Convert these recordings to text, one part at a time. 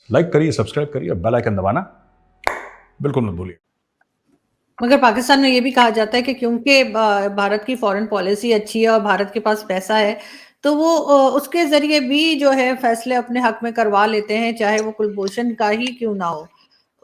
Like करिए, subscribe करिए, bell icon दबाना बिल्कुल मत भूलिए। मगर पाकिस्तान में ये भी कहा जाता है कि क्योंकि भारत की फॉरेन पॉलिसी अच्छी है और भारत के पास पैसा है, तो वो उसके ज़रिए भी जो है फैसले अपने हक में करवा लेते हैं, चाहे वो कुलभूषण का ही क्यों ना हो।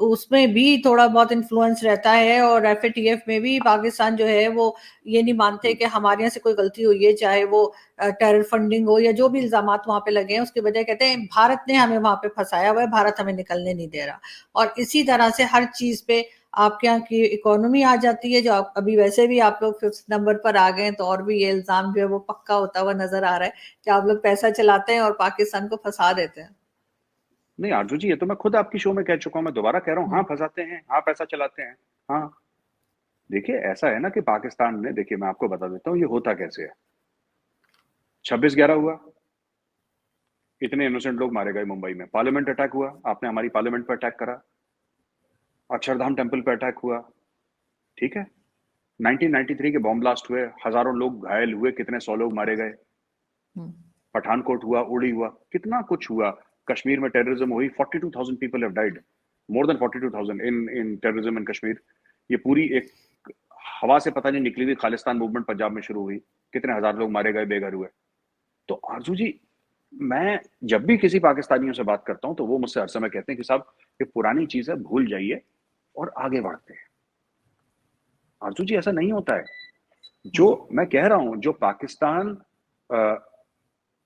उसमें भी थोड़ा बहुत इन्फ्लुएंस रहता है और एफएटीएफ में भी पाकिस्तान जो है वो ये नहीं मानते कि हमारे यहाँ से कोई गलती हुई है, चाहे वो टेरर फंडिंग हो या जो भी इल्जामात वहां पे लगे हैं, उसके बजाय कहते हैं भारत ने हमें वहां पे फंसाया हुआ है, भारत हमें निकलने नहीं दे रहा। और इसी तरह से हर चीज पे आपके यहाँ की इकोनॉमी आ जाती है, जो आप अभी वैसे भी आप लोग 5th नंबर पर आ गए हैं, तो और भी ये इल्जाम जो है वो पक्का होता हुआ नजर आ रहा है कि आप लोग पैसा चलाते हैं और पाकिस्तान को फंसा देते हैं। नहीं आरजू जी, ये तो मैं खुद आपकी शो में कह चुका हूं, मैं दोबारा कह रहा हूँ, हाँ फंसाते हैं, हाँ पैसा चलाते हैं। हाँ, देखिए ऐसा है ना कि पाकिस्तान में, देखिए मैं आपको बता देता हूँ ये होता कैसे है। 26/11 हुआ, इतने इनोसेंट लोग मारे गए मुंबई में। पार्लियामेंट अटैक हुआ, आपने हमारी पार्लियामेंट पर अटैक करा। अक्षरधाम टेम्पल पर अटैक हुआ, ठीक है। 1993 के बॉम्ब ब्लास्ट हुए, हजारों लोग घायल हुए, कितने 100 लोग मारे गए। हम्म। पठानकोट हुआ, उड़ी हुआ, कितना कुछ हुआ। कश्मीर में टेररिज्म हुई, 42,000 people have died, more than 42,000 in terrorism in Kashmir. ये पूरी एक हवा से पता नहीं निकली हुई खालिस्तान मूवमेंट पंजाब में शुरू हुई, कितने हजार लोग मारे गए, बेघर हुए। तो आरजू जी, मैं जब भी किसी पाकिस्तानियों से बात करता हूं तो वो मुझसे हर समय कहते हैं कि साहब ये पुरानी चीज है, भूल जाइए और आगे बढ़ते हैं। आरजू जी, ऐसा नहीं होता है। जो मैं कह रहा हूं, जो पाकिस्तान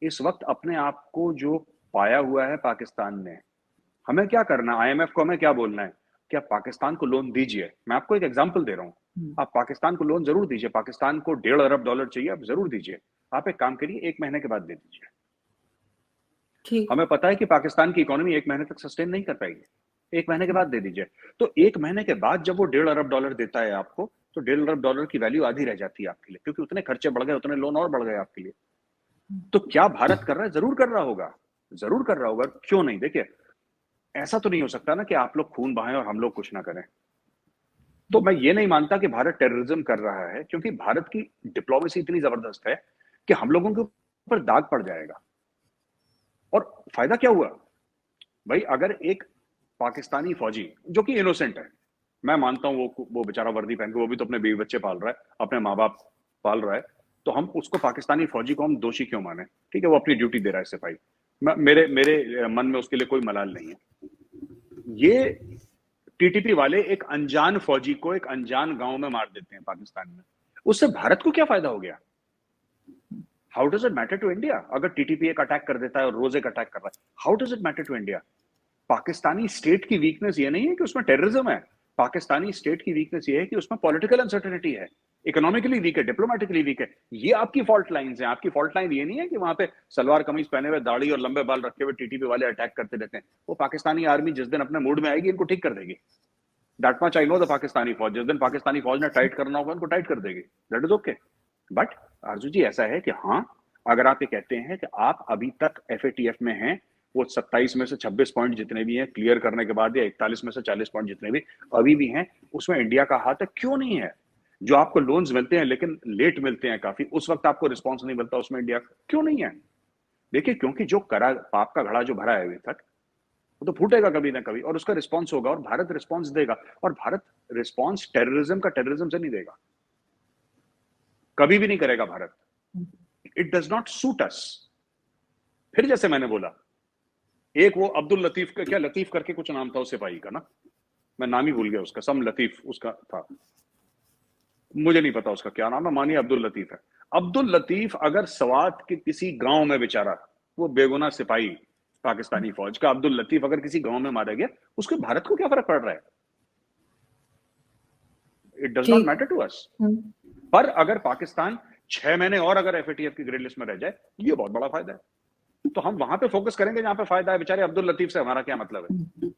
इस वक्त अपने आप को जो पाया हुआ है पाकिस्तान ने, हमें क्या करना है? आईएमएफ को हमें क्या बोलना है कि आप पाकिस्तान को लोन दीजिए। मैं आपको एक एग्जांपल दे रहा हूं, आप पाकिस्तान को लोन जरूर दीजिए। पाकिस्तान को 1.5 अरब डॉलर चाहिए, आप जरूर दीजिए। आप एक काम करिए, 1 महीने के बाद दे दीजिए। ठीक। हमें पता है कि पाकिस्तान की इकोनॉमी 1 महीने तक सस्टेन नहीं कर पाएगी, 1 महीने के बाद दे दीजिए। तो 1 महीने के बाद जब वो 1.5 अरब डॉलर देता है आपको, तो 1.5 अरब डॉलर की वैल्यू आधी रह जाती है आपके लिए, क्योंकि उतने खर्चे बढ़ गए, उतने लोन और बढ़ गए आपके लिए। तो क्या भारत कर रहा है? जरूर कर रहा होगा, जरूर कर रहा होगा, क्यों नहीं। देखिए, ऐसा तो नहीं हो सकता ना कि आप लोग खून बहाएं और हम लोग कुछ ना करें। तो मैं ये नहीं मानता कि भारत टेररिज्म कर रहा है, क्योंकि भारत की डिप्लोमेसी इतनी जबरदस्त है कि हम लोगों के ऊपर दाग पड़ जाएगा। और फायदा क्या हुआ भाई? अगर एक पाकिस्तानी फौजी जो कि इनोसेंट है, मैं मानता हूं वो बेचारा वर्दी पहन के, वो भी तो अपने बीवी बच्चे पाल रहा है, अपने माँ बाप पाल रहा है, तो हम उसको, पाकिस्तानी फौजी को हम दोषी क्यों माने? ठीक है, वो अपनी ड्यूटी दे रहा है सिपाही, मेरे मेरे मन में उसके लिए कोई मलाल नहीं है। ये टीटीपी वाले एक अनजान फौजी को एक अनजान गांव में मार देते हैं पाकिस्तान में, उससे भारत को क्या फायदा हो गया? How does it matter to India? अगर टीटीपी एक अटैक कर देता है और रोज एक अटैक कर रहा है, how does it matter to India? Pakistani state की वीकनेस ये नहीं है कि उसमें टेररिज्म है, पाकिस्तानी स्टेट की वीकनेस ये है कि उसमें पॉलिटिकल अनसर्टेनिटी है, इकोनॉमिकली वीक है, डिप्लोमेटिकली वीक है। ये आपकी फॉल्ट लाइंस हैं। आपकी फॉल्ट लाइन ये नहीं है कि वहां पे सलवार कमीज पहने हुए, दाढ़ी और लंबे बाल रखे हुए टीटीपी वाले अटैक करते रहते हैं। वो पाकिस्तानी आर्मी जिस दिन अपने मूड में आएगी, इनको ठीक कर देगी। That much I know the Pakistani फौज, जिस दिन पाकिस्तानी फौज ने टाइट करना होगा, उनको टाइट कर देगी। That is okay. बट आरजू जी, ऐसा है कि हाँ, अगर आप ये कहते हैं कि आप अभी तक एफएटीएफ में हैं, वो 27 में से 26 पॉइंट जितने भी हैं क्लियर करने के बाद, या 41 में से 40 पॉइंट जितने भी अभी भी हैं, उसमें इंडिया का हाथ है, क्यों नहीं है? जो आपको लोन्स मिलते हैं लेकिन लेट मिलते हैं काफी, उस वक्त आपको रिस्पॉन्स नहीं मिलता, उसमें इंडिया क्यों नहीं है? देखिए, क्योंकि जो करा, पाप का घड़ा जो भरा है अभी तक, वो तो फूटेगा कभी ना कभी, और उसका रिस्पॉन्स होगा, और भारत रिस्पॉन्स देगा। और भारत रिस्पॉन्स टेररिज्म का टेररिज्म से नहीं देगा, कभी भी नहीं करेगा Bharat. It does not suit us. फिर जैसे मैंने बोला, एक वो अब्दुल लतीफ का, क्या लतीफ करके कुछ नाम था उस सिपाही का ना, मैं नाम ही भूल गया उसका, सम लतीफ उसका था, मुझे नहीं पता उसका क्या नाम है, मानिए अब्दुल लतीफ है। अब्दुल लतीफ अगर स्वात के किसी गांव में बेचारा, वो बेगुनाह सिपाही पाकिस्तानी फौज का अब्दुल लतीफ अगर किसी गांव में मारा गया, उसके भारत को क्या फर्क पड़ रहा है? इट डज नॉट ठीक। Matter to us. पर अगर पाकिस्तान 6 महीने और अगर एफएटीएफ की ग्रे लिस्ट में रह जाए, ये बहुत बड़ा फायदा है। तो हम वहां पे फोकस करेंगे जहां पे फायदा है। बेचारे अब्दुल लतीफ से हमारा क्या मतलब है?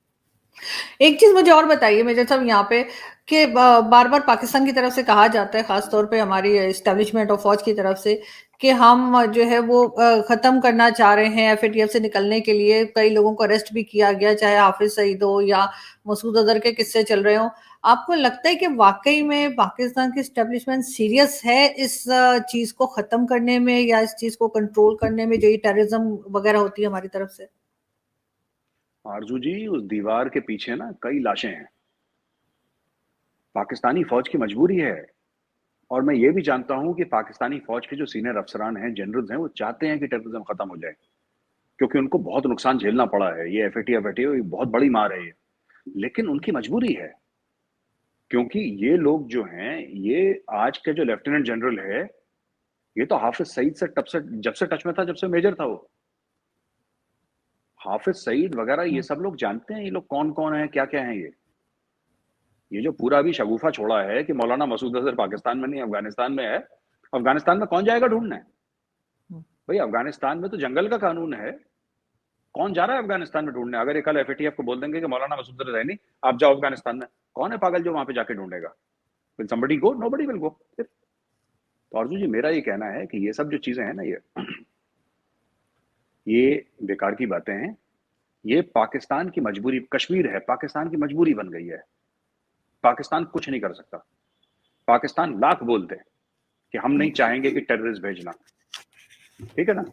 एक चीज मुझे और बताइए मेजर साहब यहाँ पे कि बार बार पाकिस्तान की तरफ से कहा जाता है, खासतौर पे हमारी एस्टेब्लिशमेंट ऑफ फौज की तरफ से, कि हम जो है वो खत्म करना चाह रहे हैं एफएटीएफ से निकलने के लिए। कई लोगों को अरेस्ट भी किया गया, चाहे हाफिज सईद हो या मसूद अजहर के किस्से चल रहे हो। आपको लगता है कि वाकई में पाकिस्तान की एस्टेब्लिशमेंट सीरियस है इस चीज को खत्म करने में, या इस चीज को कंट्रोल करने में, जो ये टेररिज्म वगैरह होती है हमारी तरफ से? आरजू जी, उस दीवार के पीछे ना कई लाशें हैं। पाकिस्तानी फौज की मजबूरी है, और मैं ये भी जानता हूं कि पाकिस्तानी फौज के जो सीनियर अफसरान हैं, जनरल्स हैं, वो चाहते हैं कि टेररिज्म खत्म हो जाए, क्योंकि उनको बहुत नुकसान झेलना पड़ा है। ये एफएटीएफ बहुत बड़ी मार है ये, लेकिन उनकी मजबूरी है, क्योंकि ये लोग जो हैं, ये आज के जो लेफ्टिनेंट जनरल है, ये तो हाफिज सईद से जब से टच में था, जब से मेजर था वो। हाफिज सईद वगैरह ये सब लोग जानते हैं ये लोग कौन कौन है, क्या क्या है। ये जो पूरा भी शगुफा छोड़ा है कि मौलाना मसूद अजहर पाकिस्तान में नहीं अफगानिस्तान में है, अफगानिस्तान में कौन जाएगा ढूंढने? भाई अफगानिस्तान में तो जंगल का कानून है, कौन जा रहा है अफगानिस्तान में ढूंढने? अगर ये कल एफएटीएफ को बोल देंगे कि मौलाना मसूद अजहर है नहीं, आप जाओ अफगानिस्तान में, कौन है पागल जो वहां पे जाके ढूंढेगा? Will somebody go? Nobody will go. तो अर्जुन जी, मेरा ये कहना है कि ये सब जो चीजें हैं ना, ये बेकार की बातें हैं। ये पाकिस्तान की मजबूरी, कश्मीर है पाकिस्तान की मजबूरी बन गई है। पाकिस्तान कुछ नहीं कर सकता। पाकिस्तान लाख बोलते कि हम नहीं चाहेंगे कि टेररिस्ट भेजना, ठीक है ना?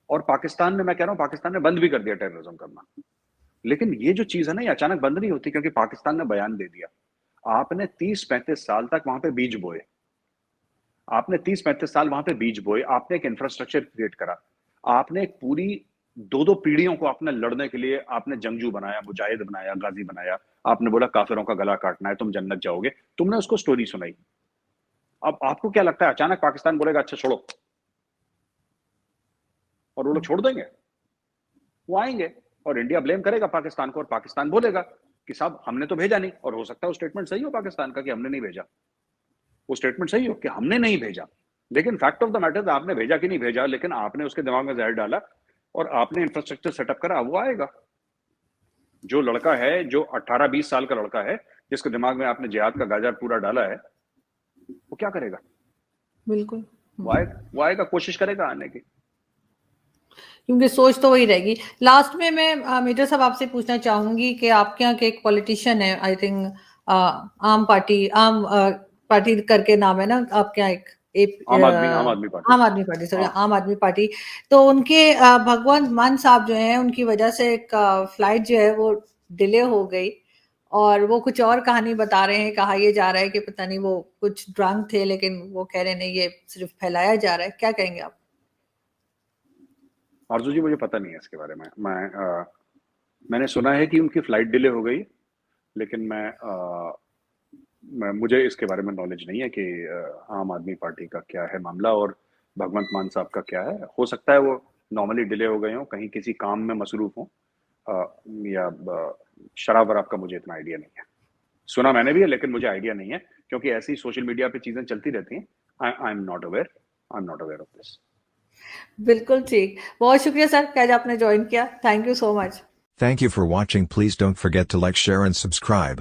और पाकिस्तान ने, मैं कह रहा हूं, पाकिस्तान ने बंद भी कर दिया टेररिज्म करना। लेकिन ये जो चीज है ना, ये अचानक बंद नहीं होती, क्योंकि पाकिस्तान ने बयान दे दिया। आपने 30-35 साल तक वहां पे बीज बोए, आपने 30-35 साल वहां पे बीज बोए, आपने एक इंफ्रास्ट्रक्चर क्रिएट करा, आपने एक पूरी 2-2 पीढ़ियों को आपने लड़ने के लिए आपने जंगजू बनाया, मुजाहिद बनाया, गाजी बनाया। आपने बोला काफिरों का गला काटना है, तुम जन्नत जाओगे, तुमने उसको स्टोरी सुनाई। अब आपको क्या लगता है अचानक पाकिस्तान बोलेगा अच्छा छोड़ो, और वो लोग छोड़ देंगे? वो आएंगे और इंडिया ब्लेम करेगा पाकिस्तान को, और पाकिस्तान बोलेगा कि साहब हमने तो भेजा नहीं। और हो सकता है वो स्टेटमेंट सही हो पाकिस्तान का कि हमने नहीं भेजा, वो स्टेटमेंट सही हो कि हमने नहीं भेजा, लेकिन फैक्ट ऑफ द मैटर आपने भेजा कि नहीं भेजा, लेकिन आपने उसके दिमाग में जहर डाला और आपने इंफ्रास्ट्रक्चर सेटअप करा। वो आएगा, जो लड़का है, जो 18-20 साल का लड़का है, जिसके दिमाग में आपने जिहाद का गाजर पूरा डाला है, वो क्या करेगा? बिल्कुल। वो आएगा, कोशिश करेगा आने की, क्योंकि सोच तो वही रहेगी। लास्ट में मैं मेजर साहब आपसे पूछना चाहूंगी कि आपके यहाँ के एक पॉलिटिशियन है, आई थिंक आम पार्टी करके नाम है ना आपके यहाँ, आम आदमी पार्टी, सॉरी, आम आदमी पार्टी। तो उनके भगवंत मान साहब जो हैं, उनकी वजह से एक फ्लाइट जो है वो डिले हो गई, और वो कुछ और कहानी बता रहे हैं। कहा ये जा रहा है कि पता नहीं वो कुछ ड्रंक थे, लेकिन वो कह रहे हैं नहीं, ये सिर्फ फैलाया जा रहा है। क्या कहेंगे आप? आरजू जी, मुझे पता नहीं है इसके बारे में। मैंने सुना है कि उनकी फ्लाइट डिले हो गई, लेकिन मुझे इसके बारे में नॉलेज नहीं है कि आम आदमी पार्टी का क्या है मामला और भगवंत मान साहब का क्या है। हो सकता है वो नॉर्मली डिले हो गए हों, कहीं किसी काम में मसरूफ हों, या शराब वराब का मुझे इतना आइडिया नहीं है। सुना मैंने भी है, लेकिन मुझे आइडिया नहीं है, क्योंकि ऐसी सोशल मीडिया पे चीजें चलती रहती हैं। I am not aware of this. बिल्कुल ठीक। बहुत शुक्रिया सर कि आज आपने ज्वाइन किया। Thank you so much. Thank you for watching. Please don't forget to like, share and subscribe.